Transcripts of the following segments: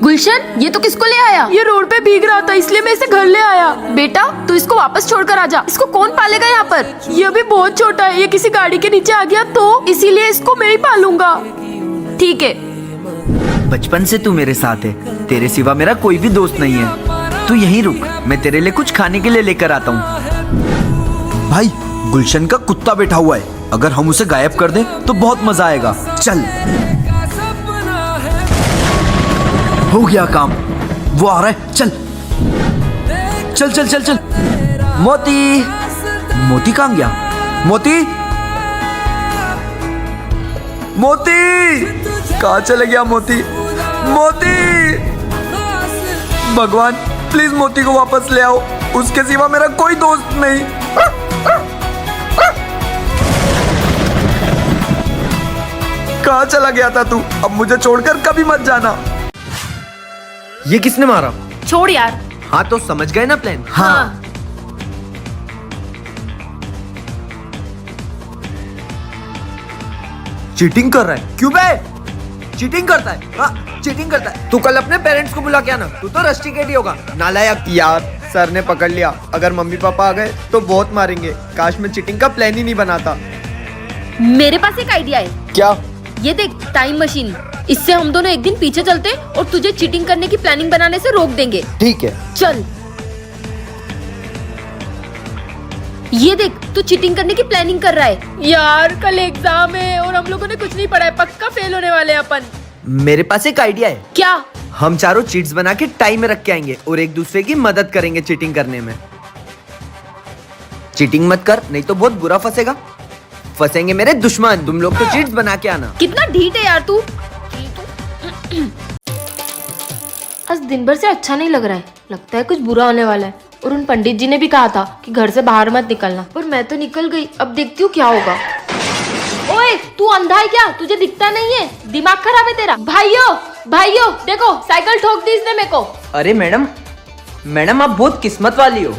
गुलशन, ये तो किसको ले आया? ये रोड पे भीग रहा था इसलिए मैं इसे घर ले आया। बेटा तू इसको वापस छोड़कर आ जा। इसको कौन पालेगा यहाँ पर? ये अभी बहुत छोटा है, ये किसी गाड़ी के नीचे आ गया तो इसीलिए इसको मैं ही पालूंगा। ठीक है। बचपन से तू मेरे साथ है, तेरे सिवा मेरा कोई भी दोस्त नहीं है। तू यहीं रुक, मैं तेरे लिए कुछ खाने के लिए लेकर आता हूँ। भाई गुलशन का कुत्ता बैठा हुआ है, अगर हम उसे गायब कर दें तो बहुत मजा आएगा। चल, हो गया काम, वो आ रहा है। चल चल चल चल चल। मोती, मोती कहाँ गया? मोती, मोती कहाँ चले गया? मोती, मोती, भगवान प्लीज मोती को वापस ले आओ, उसके सिवा मेरा कोई दोस्त नहीं। कहाँ चला गया था तू? अब मुझे छोड़कर कभी मत जाना। ये किसने मारा? छोड़ यार। हाँ तो समझ गए ना प्लान? हाँ। चीटिंग कर रहा है क्यों बे? चीटिंग करता है? हाँ चीटिंग करता है। तू कल अपने पेरेंट्स को बुला के आना, तू तो रस्टिकेट ही होगा। नालायक। यार सर ने पकड़ लिया, अगर मम्मी पापा आ गए तो बहुत मारेंगे। काश मैं चीटिंग का प्लान ही नहीं बनाता। मेरे पास एक आइडिया है। क्या? ये देख, टाइम मशीन। इससे हम दोनों एक दिन पीछे चलते और तुझे चीटिंग करने की प्लानिंग बनाने से रोक देंगे। ठीक है चल। ये देख, तू चीटिंग करने की प्लानिंग कर रहा है। यार कल एग्जाम है और हम लोगों ने कुछ नहीं पढ़ा है, पक्का फेल होने वाले हैं अपन। मेरे पास एक आइडिया है। क्या? हम चारों चीट्स बना के टाइम में रख के आएंगे और एक दूसरे की मदद करेंगे चीटिंग करने में। चीटिंग मत कर, नहीं तो बहुत बुरा फंसेगा। फंसेंगे मेरे दुश्मन। तुम लोग तो चीट्स बना के आना। कितना ढीठ है यार तू। आज दिन भर से अच्छा नहीं लग रहा है, लगता है कुछ बुरा होने वाला है। और उन पंडित जी ने भी कहा था कि घर से बाहर मत निकलना, पर मैं तो निकल गई। अब देखती हूँ क्या होगा। ओए तू अंधा है क्या? तुझे दिखता नहीं है? दिमाग खराब है तेरा? भाइयों भाइयों देखो, साइकिल ठोक दी इसने मेरे को। अरे मैडम, मैडम आप बहुत किस्मत वाली हो।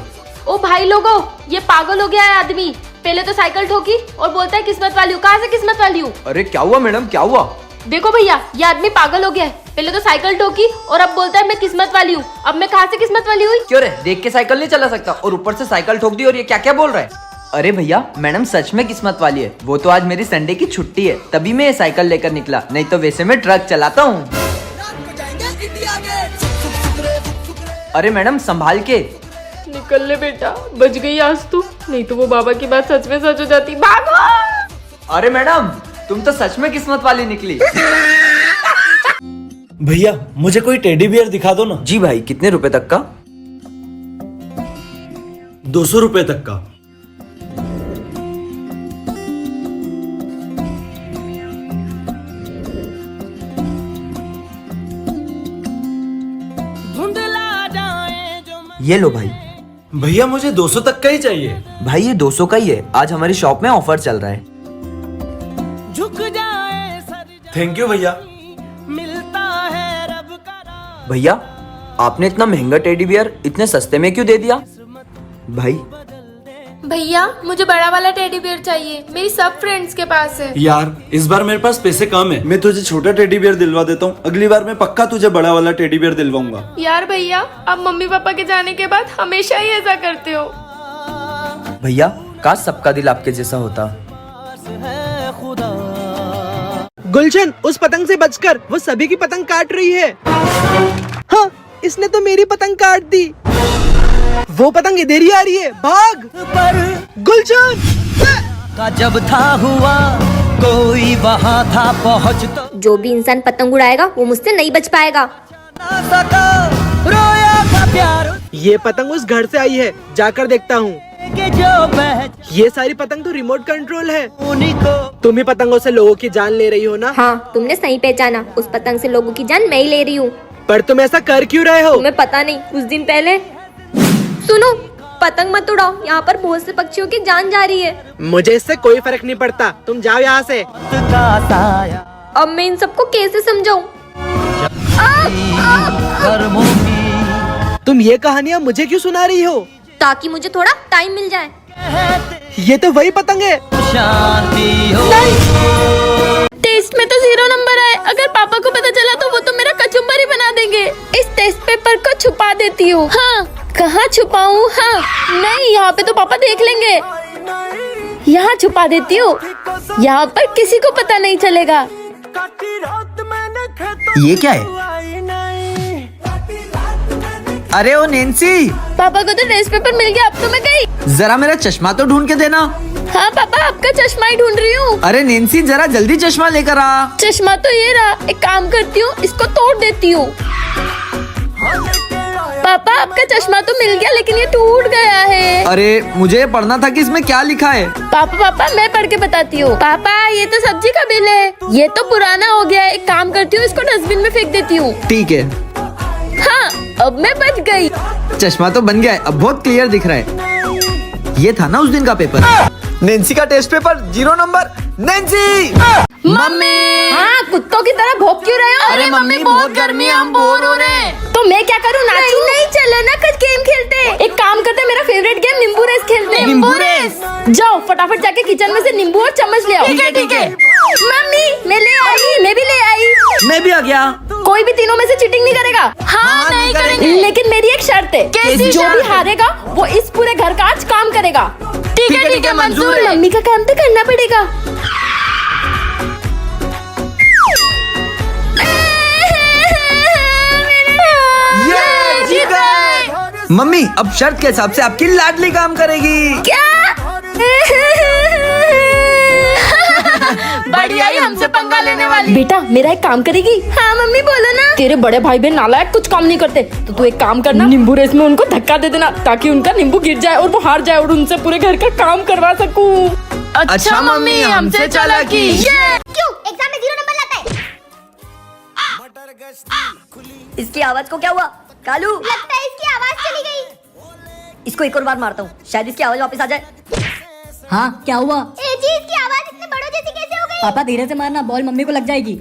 ओ भाई लोगो, ये पागल हो गया है आदमी। पहले तो साइकिल ठोकी और बोलता है किस्मत वाली हूँ। कहाँ से किस्मत वाली हूँ? अरे क्या हुआ मैडम, क्या हुआ? देखो भैया, ये आदमी पागल हो गया है। पहले तो साइकिल ठोकी और अब बोलता है मैं किस्मत वाली हूँ। अब मैं कहाँ से किस्मत वाली हुई? क्यों रे, देख के साइकिल नहीं चला सकता और ऊपर से साइकिल ठोक दी और ये क्या क्या बोल रहा है? अरे भैया, मैडम सच में किस्मत वाली है। वो तो आज मेरी संडे की छुट्टी है, तभी मैं ये साइकिल लेकर निकला, नहीं तो वैसे मैं ट्रक चलाता हूँ। अरे मैडम संभाल के निकल ले बेटा, बच गई आज तू, नहीं तो वो बाबा की बात सच में सच हो जाती। भागो। अरे मैडम, तुम तो सच में किस्मत वाली निकली। भैया मुझे कोई टेडी बियर दिखा दो ना। जी भाई, कितने रुपए तक का? 200 रुपए तक का। ये लो भाई। भैया मुझे 200 तक का ही चाहिए। भाई ये 200 का ही है, आज हमारी शॉप में ऑफर चल रहा है। थैंक यू भैया। भैया आपने इतना महंगा टेडी बियर इतने सस्ते में क्यों दे दिया? भाई भैया मुझे बड़ा वाला टेडी बियर चाहिए, मेरी सब फ्रेंड्स के पास है। यार इस बार मेरे पास पैसे कम है, मैं तुझे छोटा टेडी बियर दिलवा देता हूँ। अगली बार मैं पक्का तुझे बड़ा वाला टेडी बियर दिलवाऊंगा। यार भैया, अब मम्मी पापा के जाने के बाद हमेशा ही ऐसा करते हो। भैया काश सबका दिल आपके जैसा होता। गुलशन, उस पतंग से बचकर, वो सभी की पतंग काट रही है। हाँ, इसने तो मेरी पतंग काट दी। वो पतंग इधर ही आ रही है, भाग। पर गुलशन का जब था हुआ, कोई वहाँ था पहुँच तो जो भी इंसान पतंग उड़ाएगा वो मुझसे नहीं बच पाएगा। ना सका, रोया था प्यार ये पतंग उस घर से आई है, जाकर देखता हूँ। के जो बह ये सारी पतंग तो रिमोट कंट्रोल है। उन्हीं को तुम ही पतंगों से लोगों की जान ले रही हो ना? हाँ, तुमने सही पहचाना, उस पतंग से लोगों की जान मैं ही ले रही हूँ। पर तुम ऐसा कर क्यों रहे हो? तुम्हें पता नहीं, कुछ दिन पहले। सुनो, पतंग मत उड़ाओ, यहाँ पर बहुत से पक्षियों की जान जा रही है। मुझे इससे कोई फर्क नहीं पड़ता, तुम जाओ यहाँ से। का साया अब मैं इन सबको कैसे समझाऊं? कर्मों की तुम ये कहानियाँ मुझे क्यों सुना रही हो? ताकि मुझे थोड़ा टाइम मिल जाए। ये तो वही पतंग है। शांति हो। टेस्ट में तो 0 नंबर आए। अगर पापा को पता चला तो वो तो मेरा कचुम्बर ही बना देंगे। इस टेस्ट पेपर को छुपा देती हूँ। हाँ, कहाँ छुपाऊँ? हाँ, नहीं, यहाँ पे तो पापा देख लेंगे। यहाँ छुपा देती हूँ, यहाँ पर किसी को पता नहीं चलेगा। ये क्या है? अरे ओ नैन्सी, पापा को तो टेस्ट पेपर मिल गया, अब तो मैं गई। जरा मेरा चश्मा तो ढूंढ के देना। हाँ पापा, आपका चश्मा ही ढूंढ रही हूँ। अरे नैन्सी, जरा जल्दी चश्मा लेकर आ। चश्मा तो ये रहा। एक काम करती हूँ, इसको तोड़ देती हूँ। पापा, आपका चश्मा तो मिल गया, लेकिन ये टूट गया है। अरे मुझे ये पढ़ना था कि इसमें क्या लिखा है। पापा, मैं पढ़ के बताती हूँ। पापा, ये तो सब्जी का बिल है। ये तो पुराना हो गया है। एक काम करती हूँ, इसको डस्टबिन में फेंक देती हूँ। ठीक है। हाँ, अब मैं बच गई। चश्मा तो बन गया है, अब बहुत क्लियर दिख रहा है। ये था ना उस दिन का पेपर। नैन्सी का test paper 0 number. Nancy! Mummy! हाँ, कुत्तों की तरह भौंक क्यों रहे हो? अरे मम्मी, बहुत गर्मी है, हम बोर हो रहे हैं। तो मैं क्या करूँ, नाचूं? नहीं, चलो ना कुछ गेम खेलते। एक काम करते, मेरा फेवरेट गेम नींबू रेस खेलते हैं। नींबू रेस? जाओ फटाफट जाके किचन में से नींबू और चम्मच ले आओ। ठीक है। मम्मी, मैं ले आई, मैं भी ले आई। मैं भी आ गया। कोई भी तीनों में से चीटिंग नहीं करेगा। हाँ, नहीं करेंगे। लेकिन मेरी एक शर्त है। कैसी जो भी शर्त? हारेगा वो इस पूरे घर का आज काम करेगा। ठीक है, मंजूर है। मम्मी का काम तो करना पड़ेगा। ये जीत गए। मम्मी, अब शर्त के हिसाब से आपकी लाडली काम करेगी। क्या? बढ़िया ही हमसे पंगा लेने वाली। बेटा, मेरा एक काम करेगी? हाँ मम्मी, बोलो ना। तेरे बड़े भाई बहन नालायक कुछ काम नहीं करते, तो तू एक काम करना, नींबू रेस में उनको धक्का दे देना, ताकि उनका नींबू गिर जाए और वो हार जाए और उनसे पूरे घर का काम करवा सकूं। अच्छा मम्मी, हमसे चालाकी। क्यों एग्जाम में 0 नंबर लाता है? इसकी आवाज को क्या हुआ? कालू, लगता है इसकी आवाज चली गई। इसको एक और बार मारता हूँ, शायद इसकी आवाज वापस आ जाए। हाँ, क्या हुआ? ए जी, इसकी आवाज इतने बड़ों जैसी कैसे हो गई? पापा धीरे से मारना, बॉल मम्मी को लग जाएगी।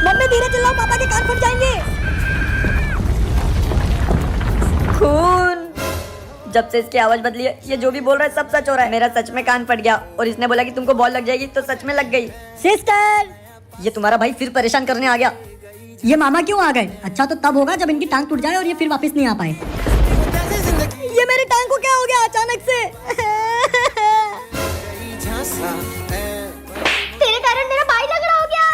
मम्मी धीरे चलाओ, पापा के कान फट जाएंगे। खून। जब से इसकी आवाज बदली है, ये जो भी बोल रहा है सब सच हो रहा है। मेरा सच में कान फट गया और इसने बोला कि तुमको बॉल लग जाएगी, तो सच में लग गई। सिस्टर, ये तुम्हारा भाई फिर परेशान करने आ गया। ये मामा क्यों आ गए? अच्छा तो तब होगा जब इनकी टांग टूट जाए और ये फिर वापस नहीं आ पाए। ये मेरी टांग को क्या हो गया अचानक से? तेरे कारण मेरा भाई लंगड़ा हो गया।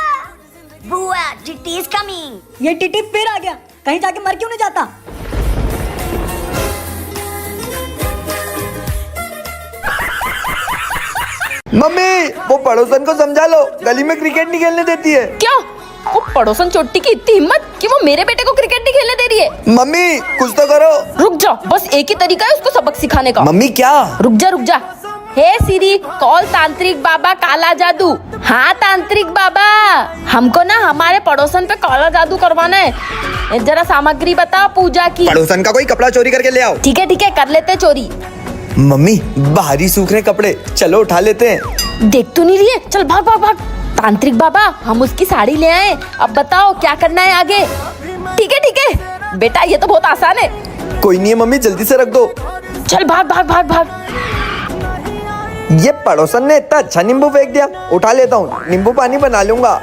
बुआ, टिट्टी इज कमिंग। ये टिट्टी फिर आ गया, कहीं जाके मर क्यों नहीं जाता? मम्मी, वो पड़ोसन को समझा लो, गली में क्रिकेट नहीं खेलने देती है। क्या? वो पड़ोसन चोटी की इतनी हिम्मत कि वो मेरे बेटे को क्रिकेट नहीं खेलने दे रही है। मम्मी, कुछ तो करो। रुक जा, बस एक ही तरीका है उसको सबक सिखाने का। मम्मी क्या? रुक जा। हे सीरी, कॉल तांत्रिक बाबा काला जादू। हाँ तांत्रिक बाबा, हमको ना हमारे पड़ोसन पे काला जादू करवाना है। जरा सामग्री बता पूजा की। पड़ोसन का कोई कपड़ा चोरी करके ले आओ। ठीक है, कर लेते चोरी। मम्मी, बाहरी सूख रहे कपड़े, चलो उठा लेते हैं। देख तो नहीं रही है, चल भाग। तांत्रिक बाबा, हम उसकी साड़ी ले आए, अब बताओ क्या करना है आगे? ठीक है बेटा, ये तो बहुत आसान है। कोई नहीं है मम्मी, जल्दी से रख दो। चल भाग। ये पड़ोसन ने इतना अच्छा नींबू फेंक दिया, उठा लेता हूँ, नींबू पानी बना लूंगा।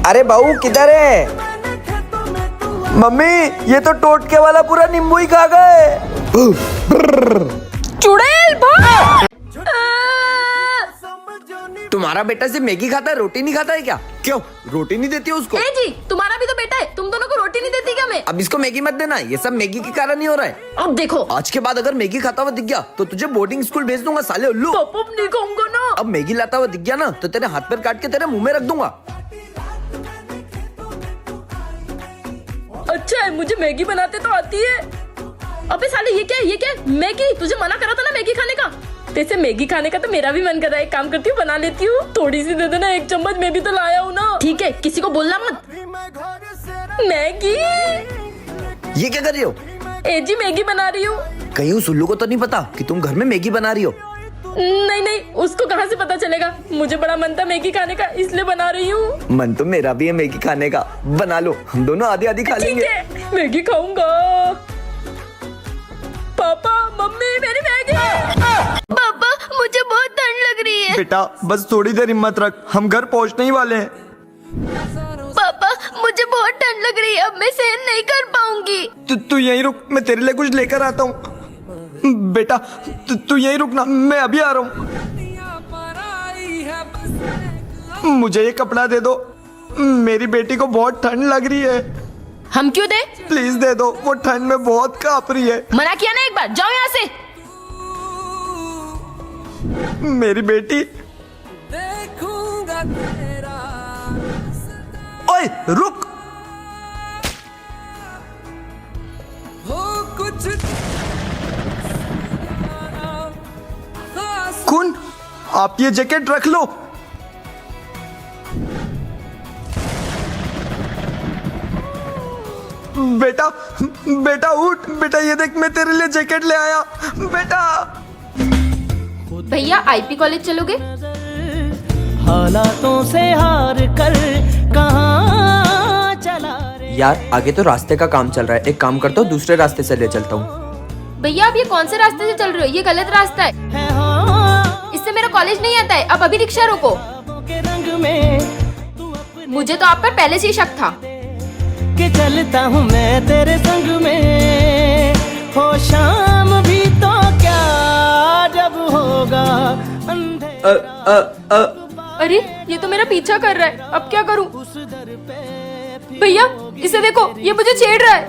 अरे बहू किधर है? मम्मी, ये तो टोटके वाला पूरा नींबू ही खा गए। चुड़ैल भाग। तुम्हारा बेटा सिर्फ मैगी खाता है, रोटी नहीं खाता है क्या? क्यों, रोटी नहीं देती है उसको? ए जी, तुम्हारा भी तो बेटा है, तुम दोनों को रोटी नहीं देती क्या मैं? अब इसको मैगी मत देना, ये सब मैगी के कारण ही हो रहा है। अब देखो, आज के बाद अगर मैगी खाता हुआ दिख गया तो तुझे बोर्डिंग स्कूल भेज दूंगा साले उल्लू। पापा नहीं खाऊंगा ना। अब मैगी लाता हुआ दिख गया ना तो तेरे हाथ पैर काट के तेरे मुंह में रख दूंगा। अच्छा है, मुझे मैगी बनाते तो आती है। अबे साले, ये क्या मैगी? तुझे मना करा था ना मैगी खाने का। जैसे मैगी खाने का तो मेरा भी मन कर रहा है। एक काम करती हूँ, बना लेती हूँ। थोड़ी सी दे देना, 1 चम्मच मैं भी तो लाया हूँ ना। ठीक है, किसी को बोलना मत। मैगी। ये क्या कर रही हो? ए जी, मैगी बना रही हूँ। कहीं उस उल्लू को तो नहीं पता कि तुम घर में मैगी बना रही हो? नहीं, उसको कहाँ से पता चलेगा? मुझे बड़ा मन था मैगी खाने का, इसलिए बना रही हूँ। मन तो मेरा भी है मैगी खाने का, बना लो, हम दोनों आधी खा लेंगे। मैगी खाऊंगा। पापा, मम्मी, मेरी मैगी। पापा, मुझे बहुत ठंड लग रही है। बेटा बस थोड़ी देर हिम्मत रख, हम घर पहुंचने ही वाले हैं। पापा मुझे बहुत ठंड लग रही है, अब मैं सहन नहीं कर पाऊंगी। तू यहीं रुक, मैं तेरे लिए कुछ लेकर आता हूँ। बेटा तू यहीं रुक ना, मैं अभी आ रहा हूँ। मुझे ये कपड़ा दे दो, मेरी बेटी को बहुत ठंड लग रही है। हम क्यों दे? प्लीज दे दो, वो ठंड में बहुत कांप रही है। मना किया ना एक बार, जाओ यहाँ से। मेरी बेटी। ओए रुक। खून, आप ये जैकेट रख लो। बेटा बेटा उठ, बेटा ये देख मैं तेरे लिए जैकेट ले आया। बेटा भैया आईपी कॉलेज चलोगे? हालातों से हार कर कहाँ चला रे। यार आगे तो रास्ते का काम चल रहा है, एक काम करता हूँ दूसरे रास्ते से ले चलता हूँ। भैया आप ये कौन से रास्ते से चल रहे हो? ये गलत रास्ता है, इससे मेरा कॉलेज नहीं आता है। अब अभी रिक्शा रोको। के रंग में मुझे तो आप पर पहले से ही शक था। कि चलता हूँ मैं तेरे संग में, हो शाम भी तो क्या जब होगा अंधेरा। अरे ये तो मेरा पीछा कर रहा है, अब क्या करूं? भैया इसे देखो, ये मुझे छेड़ रहा है।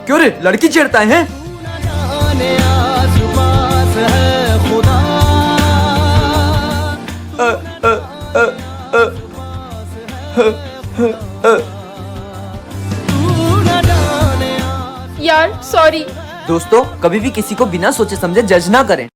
क्यों रे, लड़की छेड़ता है? जाने आसपास है खुदा। यार सॉरी। दोस्तों कभी भी किसी को बिना सोचे समझे जज ना करें।